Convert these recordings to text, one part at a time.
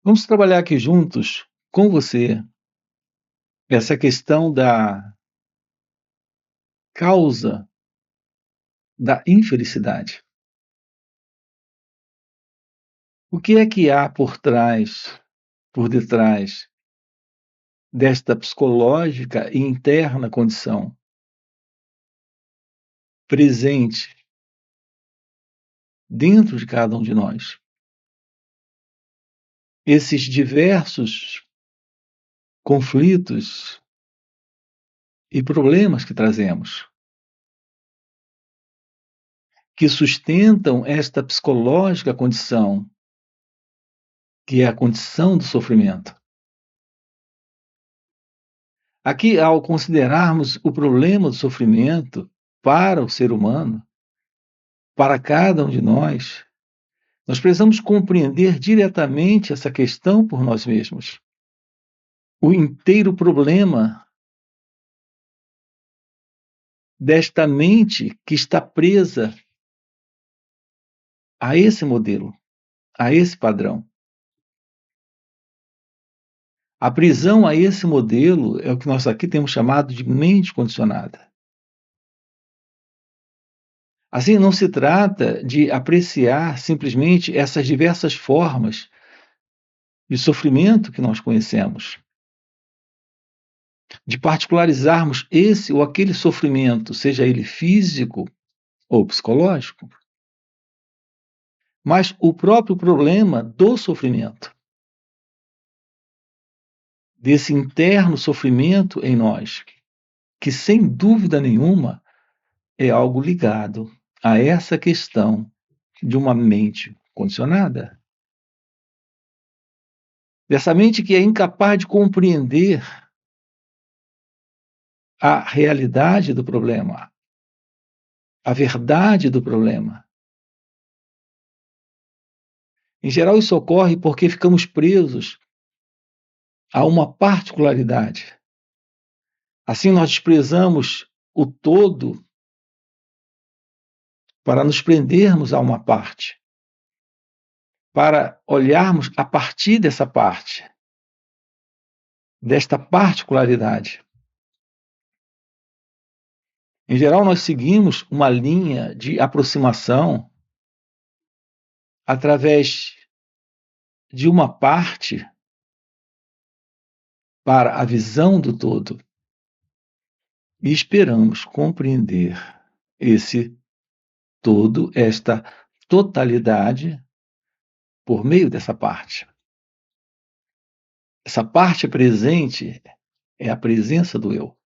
Vamos trabalhar aqui juntos com você essa questão da causa da infelicidade. O que é que há por detrás desta psicológica e interna condição presente dentro de cada um de nós? Esses diversos conflitos e problemas que trazemos, que sustentam esta psicológica condição, que é a condição do sofrimento. Aqui, ao considerarmos o problema do sofrimento para o ser humano, para cada um de nós precisamos compreender diretamente essa questão por nós mesmos. O inteiro problema desta mente que está presa a esse modelo, a esse padrão. A prisão a esse modelo é o que nós aqui temos chamado de mente condicionada. Assim, não se trata de apreciar simplesmente essas diversas formas de sofrimento que nós conhecemos, de particularizarmos esse ou aquele sofrimento, seja ele físico ou psicológico, mas o próprio problema do sofrimento, desse interno sofrimento em nós, que sem dúvida nenhuma é algo ligado a essa questão de uma mente condicionada. Dessa mente que é incapaz de compreender a realidade do problema, a verdade do problema. Em geral, isso ocorre porque ficamos presos a uma particularidade. Assim, nós desprezamos o todo para nos prendermos a uma parte, para olharmos a partir dessa parte, desta particularidade. Em geral, nós seguimos uma linha de aproximação através de uma parte para a visão do todo e esperamos compreender esse todo, esta totalidade, por meio dessa parte. Essa parte presente é a presença do eu.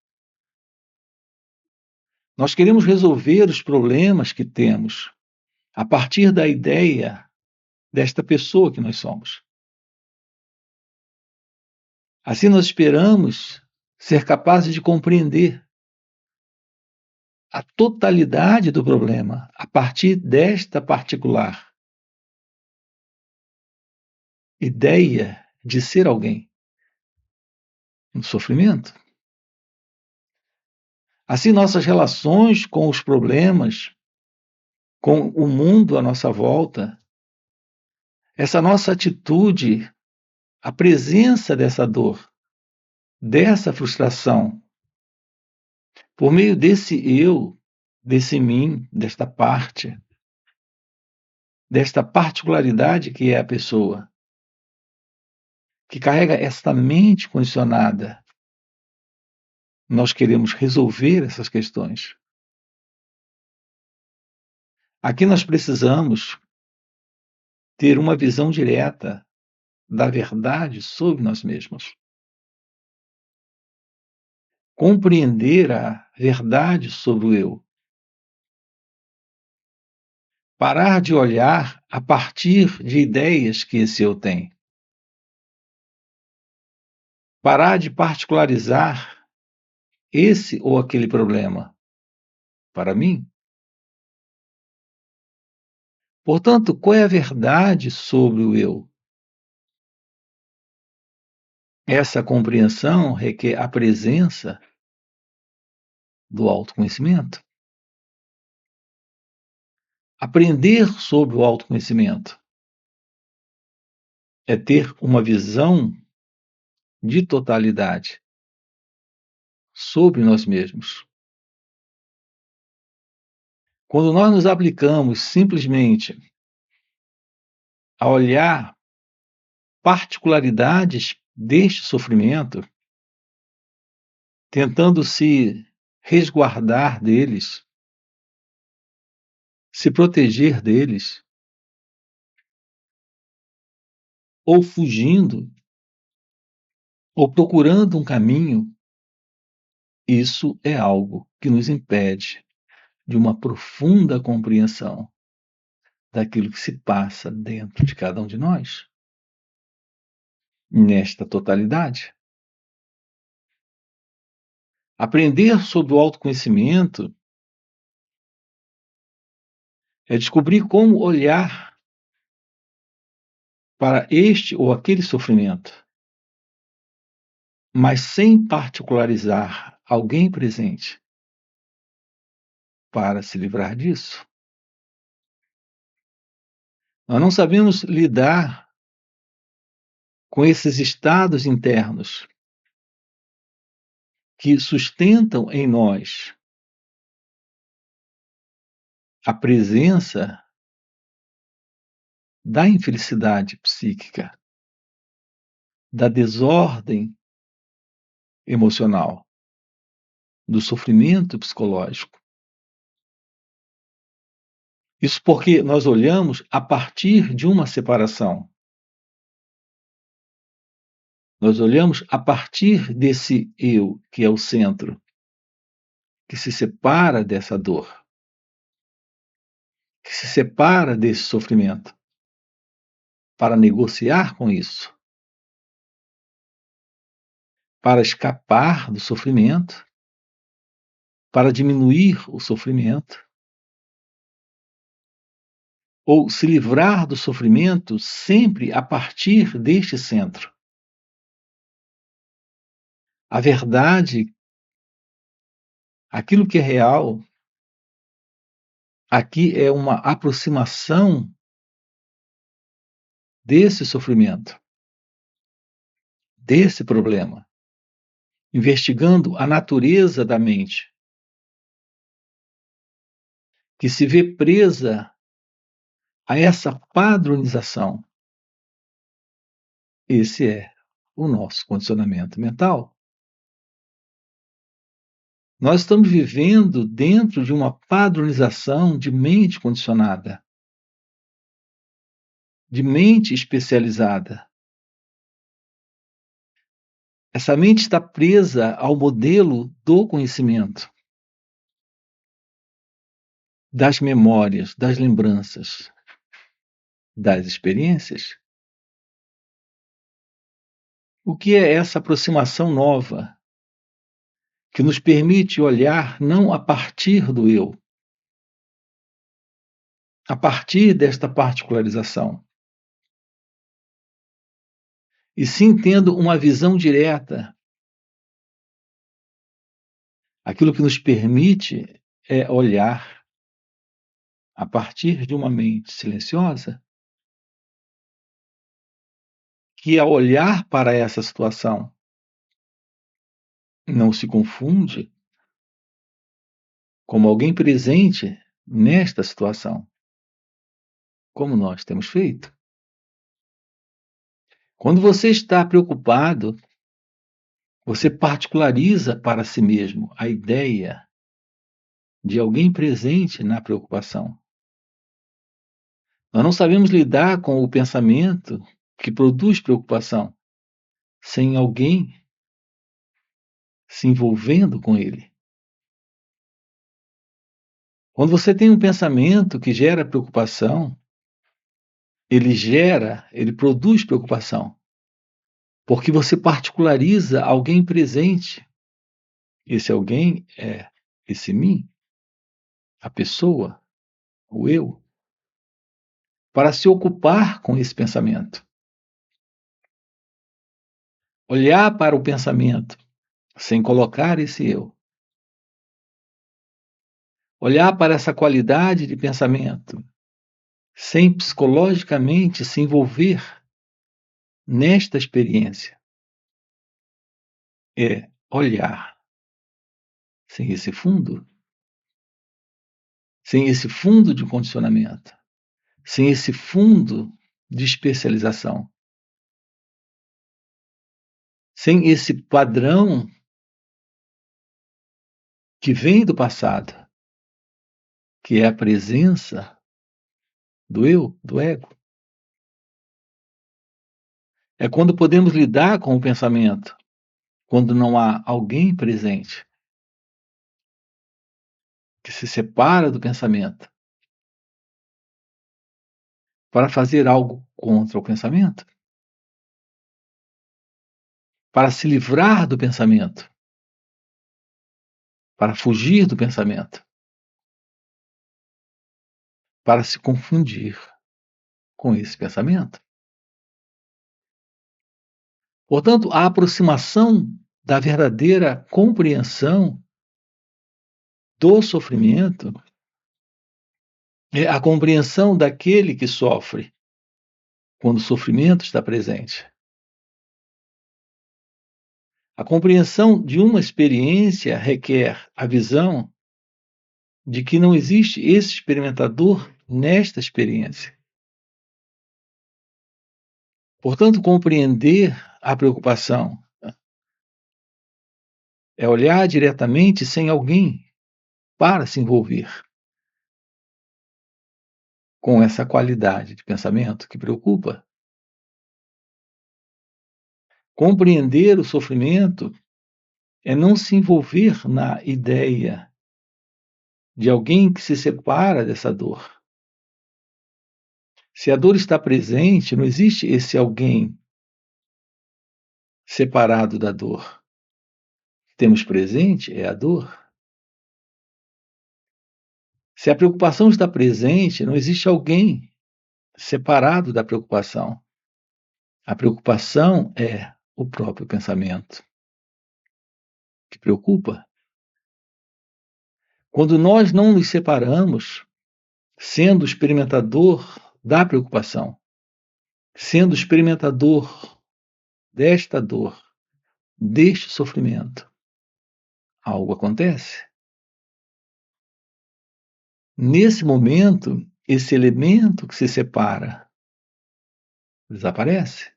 Nós queremos resolver os problemas que temos a partir da ideia desta pessoa que nós somos. Assim, nós esperamos ser capazes de compreender a totalidade do problema a partir desta particular ideia de ser alguém no sofrimento. Assim, nossas relações com os problemas, com o mundo à nossa volta, essa nossa atitude, a presença dessa dor, dessa frustração, por meio desse eu, desse mim, desta parte, desta particularidade que é a pessoa, que carrega esta mente condicionada, nós queremos resolver essas questões. Aqui nós precisamos ter uma visão direta da verdade sobre nós mesmos. Compreender a verdade sobre o eu. Parar de olhar a partir de ideias que esse eu tem. Parar de particularizar esse ou aquele problema para mim. Portanto, qual é a verdade sobre o eu? Essa compreensão requer a presença do autoconhecimento. Aprender sobre o autoconhecimento é ter uma visão de totalidade sobre nós mesmos. Quando nós nos aplicamos simplesmente a olhar particularidades deste sofrimento, tentando se resguardar deles, se proteger deles, ou fugindo, ou procurando um caminho, isso é algo que nos impede de uma profunda compreensão daquilo que se passa dentro de cada um de nós, nesta totalidade. Aprender sobre o autoconhecimento é descobrir como olhar para este ou aquele sofrimento, mas sem particularizar alguém presente para se livrar disso. Nós não sabemos lidar com esses estados internos que sustentam em nós a presença da infelicidade psíquica, da desordem emocional, do sofrimento psicológico. Isso porque nós olhamos a partir de uma separação. Nós olhamos a partir desse eu, que é o centro, que se separa dessa dor, que se separa desse sofrimento, para negociar com isso, para escapar do sofrimento, para diminuir o sofrimento, ou se livrar do sofrimento sempre a partir deste centro. A verdade, aquilo que é real, aqui é uma aproximação desse sofrimento, desse problema, investigando a natureza da mente, que se vê presa a essa padronização. Esse é o nosso condicionamento mental. Nós estamos vivendo dentro de uma padronização de mente condicionada, de mente especializada. Essa mente está presa ao modelo do conhecimento, das memórias, das lembranças, das experiências. O que é essa aproximação nova que nos permite olhar não a partir do eu, a partir desta particularização, e sim tendo uma visão direta? Aquilo que nos permite é olhar a partir de uma mente silenciosa, que ao olhar para essa situação não se confunde como alguém presente nesta situação, como nós temos feito. Quando você está preocupado, você particulariza para si mesmo a ideia de alguém presente na preocupação. Nós não sabemos lidar com o pensamento que produz preocupação sem alguém se envolvendo com ele. Quando você tem um pensamento que gera preocupação, ele produz preocupação, porque você particulariza alguém presente. Esse alguém é esse mim, a pessoa, o eu, para se ocupar com esse pensamento. Olhar para o pensamento sem colocar esse eu. Olhar para essa qualidade de pensamento sem psicologicamente se envolver nesta experiência é olhar sem esse fundo, sem esse fundo de condicionamento, sem esse fundo de especialização, sem esse padrão que vem do passado, que é a presença do eu, do ego. É quando podemos lidar com o pensamento, quando não há alguém presente que se separa do pensamento para fazer algo contra o pensamento, para se livrar do pensamento, para fugir do pensamento, para se confundir com esse pensamento. Portanto, a aproximação da verdadeira compreensão do sofrimento é a compreensão daquele que sofre quando o sofrimento está presente. A compreensão de uma experiência requer a visão de que não existe esse experimentador nesta experiência. Portanto, compreender a preocupação é olhar diretamente sem alguém para se envolver com essa qualidade de pensamento que preocupa. Compreender o sofrimento é não se envolver na ideia de alguém que se separa dessa dor. Se a dor está presente, não existe esse alguém separado da dor. O que temos presente é a dor. Se a preocupação está presente, não existe alguém separado da preocupação. A preocupação é o próprio pensamento que preocupa. Quando nós não nos separamos, sendo experimentador da preocupação, sendo experimentador desta dor, deste sofrimento, algo acontece. Nesse momento, esse elemento que se separa desaparece.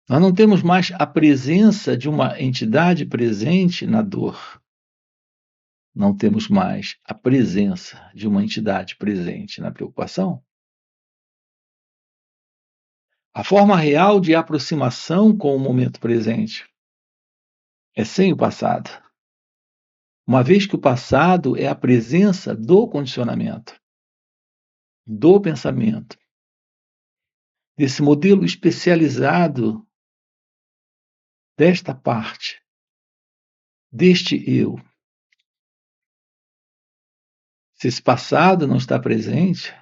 Nós não temos mais a presença de uma entidade presente na dor. Não temos mais a presença de uma entidade presente na preocupação. A forma real de aproximação com o momento presente é sem o passado, uma vez que o passado é a presença do condicionamento, do pensamento, desse modelo especializado desta parte, deste eu. Se esse passado não está presente,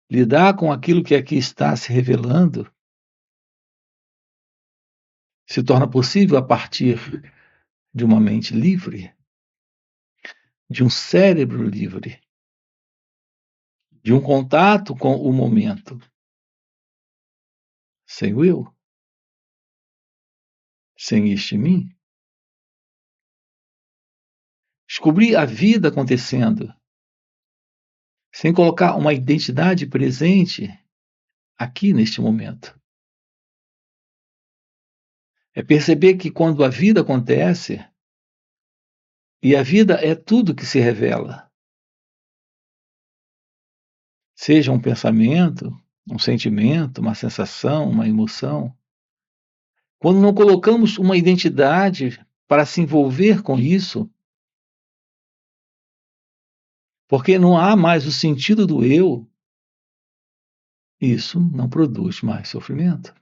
lidar com aquilo que aqui está se revelando se torna possível a partir de uma mente livre, de um cérebro livre, de um contato com o momento, sem o eu, sem este mim. Descobrir a vida acontecendo, sem colocar uma identidade presente aqui neste momento. É perceber que quando a vida acontece, e a vida é tudo que se revela, seja um pensamento, um sentimento, uma sensação, uma emoção, quando não colocamos uma identidade para se envolver com isso, porque não há mais o sentido do eu, isso não produz mais sofrimento.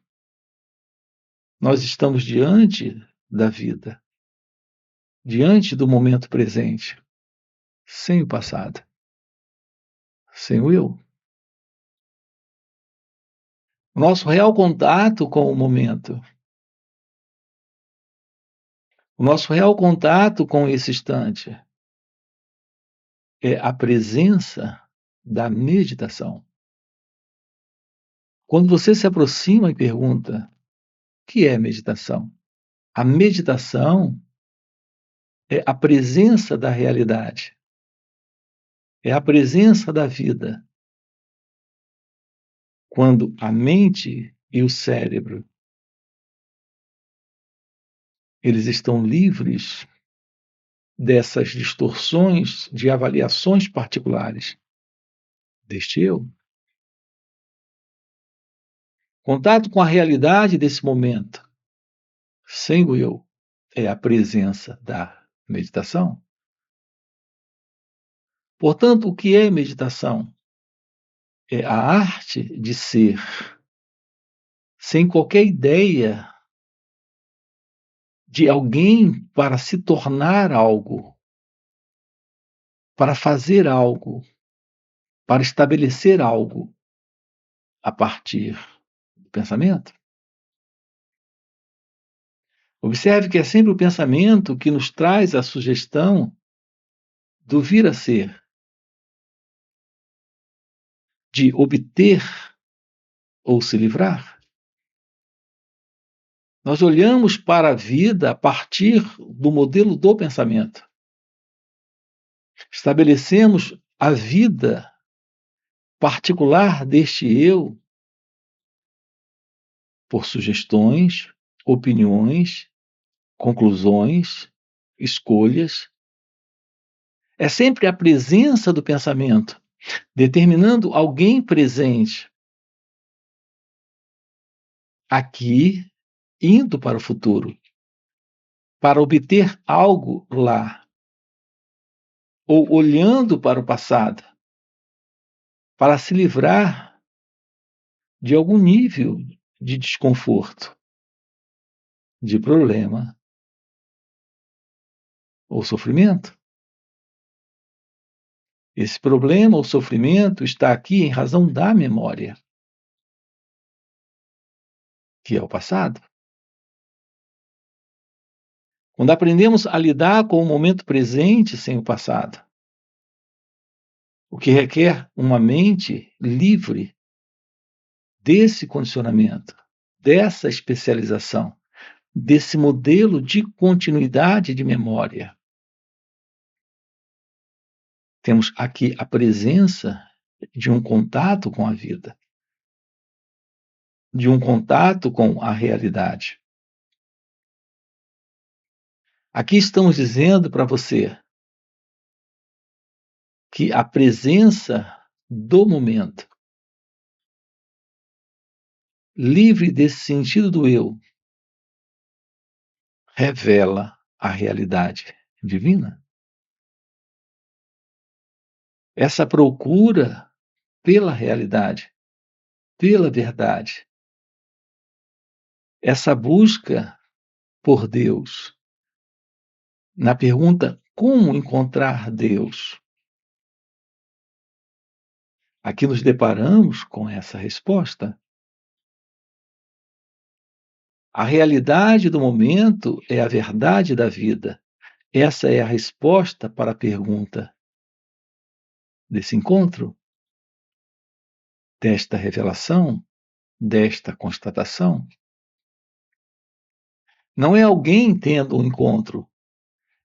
Nós estamos diante da vida, diante do momento presente, sem o passado, sem o eu. O nosso real contato com o momento, o nosso real contato com esse instante é a presença da meditação. Quando você se aproxima e pergunta: o que é meditação? A meditação é a presença da realidade, é a presença da vida. Quando a mente e o cérebro eles estão livres dessas distorções de avaliações particulares deste eu. Contato com a realidade desse momento, sem o eu, é a presença da meditação. Portanto, o que é meditação? É a arte de ser, sem qualquer ideia de alguém para se tornar algo, para fazer algo, para estabelecer algo a partir do pensamento. Observe que é sempre o pensamento que nos traz a sugestão do vir a ser, de obter ou se livrar. Nós olhamos para a vida a partir do modelo do pensamento. Estabelecemos a vida particular deste eu por sugestões, opiniões, conclusões, escolhas. É sempre a presença do pensamento determinando alguém presente aqui, indo para o futuro, para obter algo lá, ou olhando para o passado, para se livrar de algum nível de desconforto, de problema ou sofrimento. Esse problema ou sofrimento está aqui em razão da memória, que é o passado. Quando aprendemos a lidar com o momento presente sem o passado, o que requer uma mente livre desse condicionamento, dessa especialização, desse modelo de continuidade de memória. Temos aqui a presença de um contato com a vida, de um contato com a realidade. Aqui estamos dizendo para você que a presença do momento, livre desse sentido do eu, revela a realidade divina. Essa procura pela realidade, pela verdade, essa busca por Deus, na pergunta como encontrar Deus, aqui nos deparamos com essa resposta. A realidade do momento é a verdade da vida. Essa é a resposta para a pergunta desse encontro, desta revelação, desta constatação. Não é alguém tendo um encontro,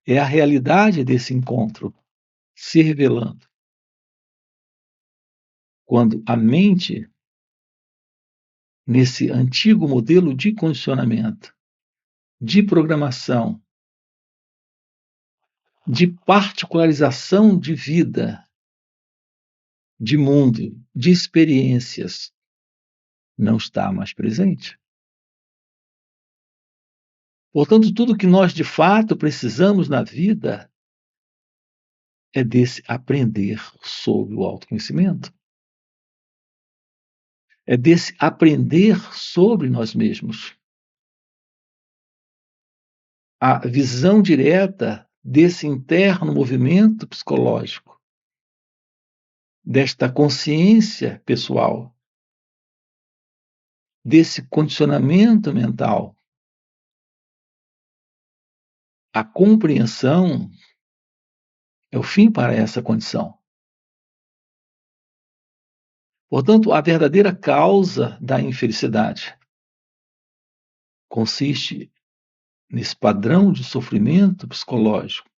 é a realidade desse encontro se revelando. Quando a mente, nesse antigo modelo de condicionamento, de programação, de particularização de vida, de mundo, de experiências, não está mais presente. Portanto, tudo que nós de fato precisamos na vida é desse aprender sobre o autoconhecimento. É desse aprender sobre nós mesmos. A visão direta desse interno movimento psicológico, desta consciência pessoal, desse condicionamento mental. A compreensão é o fim para essa condição. Portanto, a verdadeira causa da infelicidade consiste nesse padrão de sofrimento psicológico,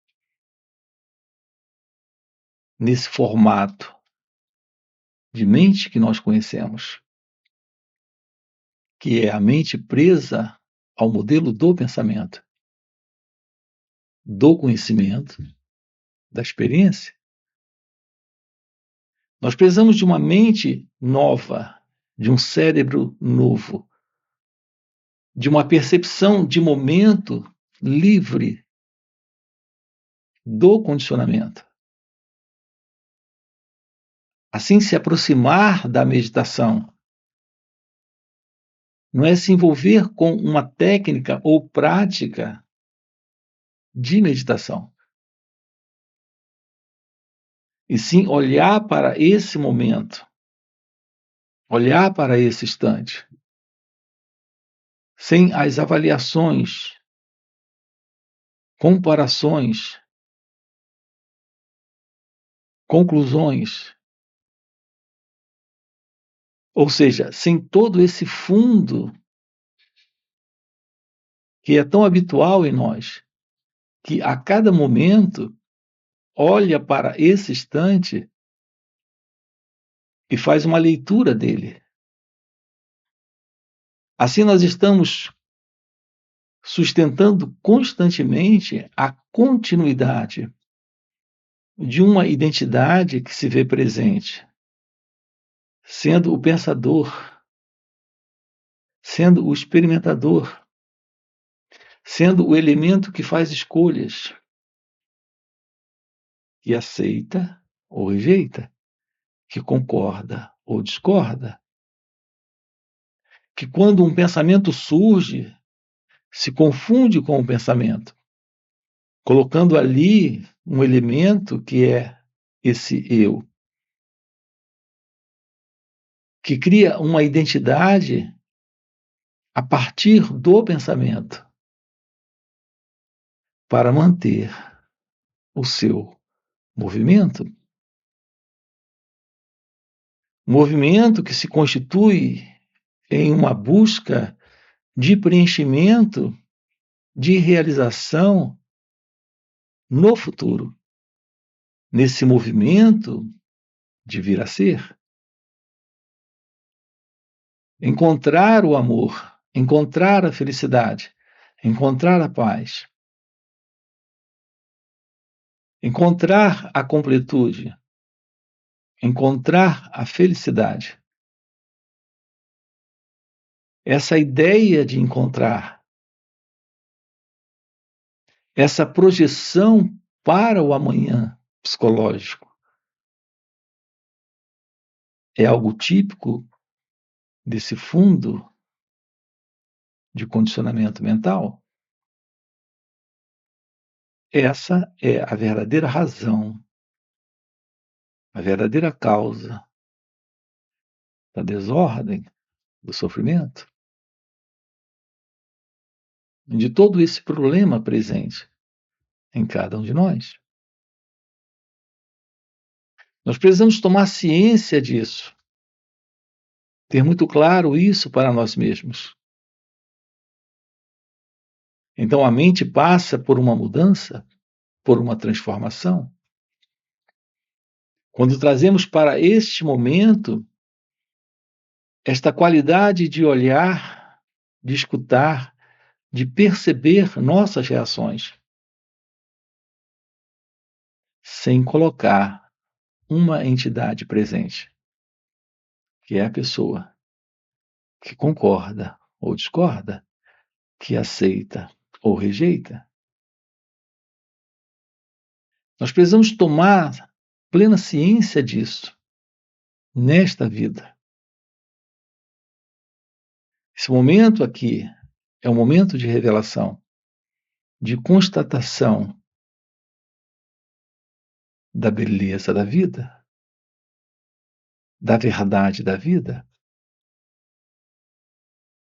nesse formato de mente que nós conhecemos, que é a mente presa ao modelo do pensamento, do conhecimento, da experiência. Nós precisamos de uma mente nova, de um cérebro novo, de uma percepção de momento livre do condicionamento. Assim, se aproximar da meditação não é se envolver com uma técnica ou prática de meditação, e sim olhar para esse momento, olhar para esse instante, sem as avaliações, comparações, conclusões, ou seja, sem todo esse fundo que é tão habitual em nós, que a cada momento olha para esse instante e faz uma leitura dele. Assim, nós estamos sustentando constantemente a continuidade de uma identidade que se vê presente, sendo o pensador, sendo o experimentador, sendo o elemento que faz escolhas, que aceita ou rejeita, que concorda ou discorda, que quando um pensamento surge, se confunde com o pensamento, colocando ali um elemento que é esse eu, que cria uma identidade a partir do pensamento para manter o seu movimento. Movimento que se constitui em uma busca de preenchimento, de realização no futuro, nesse movimento de vir a ser. Encontrar o amor, encontrar a felicidade, encontrar a paz, encontrar a completude, encontrar a felicidade. Essa ideia de encontrar, essa projeção para o amanhã psicológico, é algo típico desse fundo de condicionamento mental. Essa é a verdadeira razão, a verdadeira causa da desordem, do sofrimento, de todo esse problema presente em cada um de nós. Nós precisamos tomar ciência disso, ter muito claro isso para nós mesmos. Então a mente passa por uma mudança, por uma transformação. Quando trazemos para este momento esta qualidade de olhar, de escutar, de perceber nossas reações, sem colocar uma entidade presente, que é a pessoa que concorda ou discorda, que aceita ou rejeita. Nós precisamos tomar plena ciência disso nesta vida. Esse momento aqui é um momento de revelação, de constatação da beleza da vida, da verdade da vida,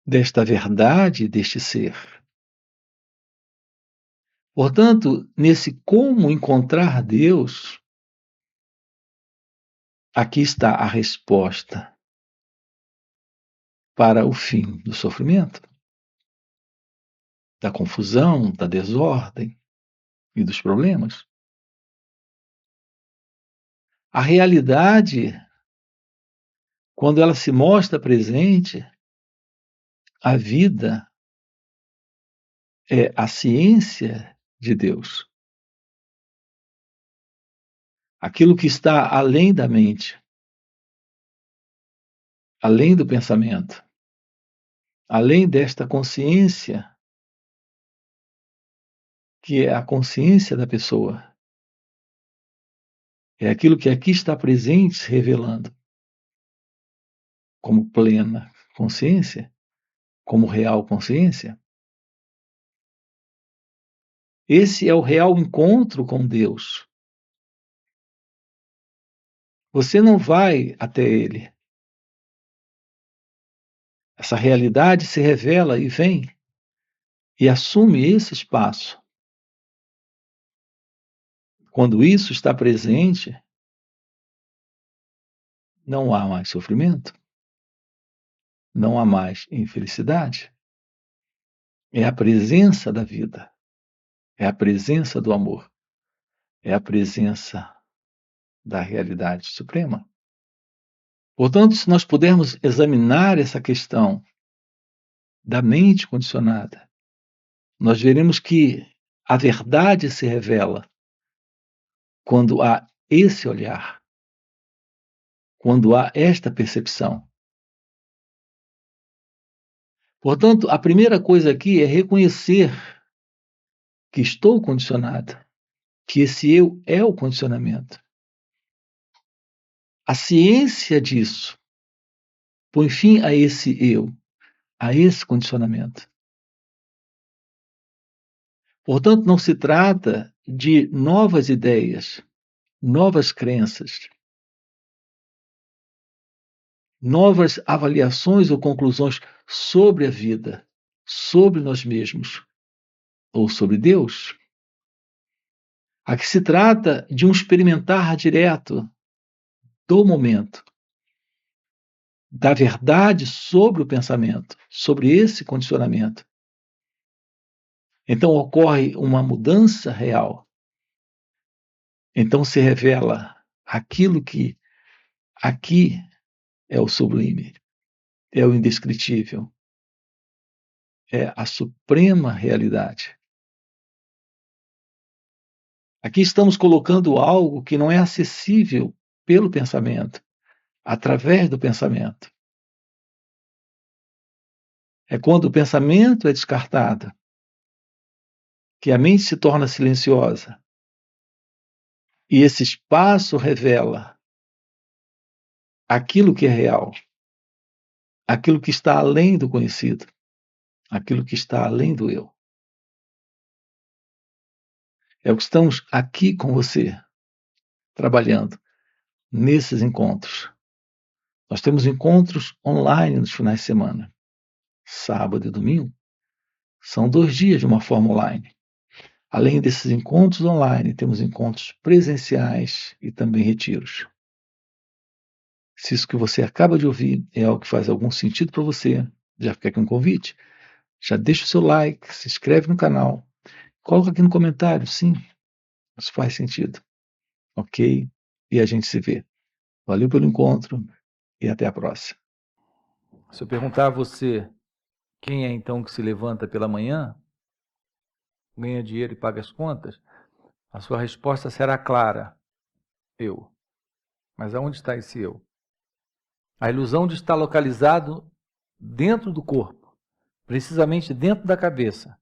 desta verdade deste ser. Portanto, nesse como encontrar Deus, aqui está a resposta para o fim do sofrimento, da confusão, da desordem e dos problemas. A realidade, quando ela se mostra presente, a vida é a ciência de Deus. Aquilo que está além da mente, além do pensamento, além desta consciência, que é a consciência da pessoa. É aquilo que aqui está presente se revelando como plena consciência, como real consciência. Esse é o real encontro com Deus. Você não vai até Ele. Essa realidade se revela e vem e assume esse espaço. Quando isso está presente, não há mais sofrimento, não há mais infelicidade. É a presença da vida, é a presença do amor, é a presença da realidade suprema. Portanto, se nós pudermos examinar essa questão da mente condicionada, nós veremos que a verdade se revela quando há esse olhar, quando há esta percepção. Portanto, a primeira coisa aqui é reconhecer que estou condicionado, que esse eu é o condicionamento. A ciência disso põe fim a esse eu, a esse condicionamento. Portanto, não se trata de novas ideias, novas crenças, novas avaliações ou conclusões sobre a vida, sobre nós mesmos ou sobre Deus. Aqui se trata de um experimentar direto do momento, da verdade sobre o pensamento, sobre esse condicionamento. Então ocorre uma mudança real. Então se revela aquilo que aqui é o sublime, é o indescritível, é a suprema realidade. Aqui estamos colocando algo que não é acessível pelo pensamento, através do pensamento. É quando o pensamento é descartado que a mente se torna silenciosa e esse espaço revela aquilo que é real, aquilo que está além do conhecido, aquilo que está além do eu. É o que estamos aqui com você, trabalhando nesses encontros. Nós temos encontros online nos finais de semana, sábado e domingo. São 2 dias de uma forma online. Além desses encontros online, temos encontros presenciais e também retiros. Se isso que você acaba de ouvir é algo que faz algum sentido para você, já fica aqui um convite. Já deixa o seu like, se inscreve no canal, coloca aqui no comentário, sim, isso faz sentido. Ok? E a gente se vê. Valeu pelo encontro e até a próxima. Se eu perguntar a você quem é então que se levanta pela manhã, ganha dinheiro e paga as contas, a sua resposta será clara: eu. Mas aonde está esse eu? A ilusão de estar localizado dentro do corpo, precisamente dentro da cabeça,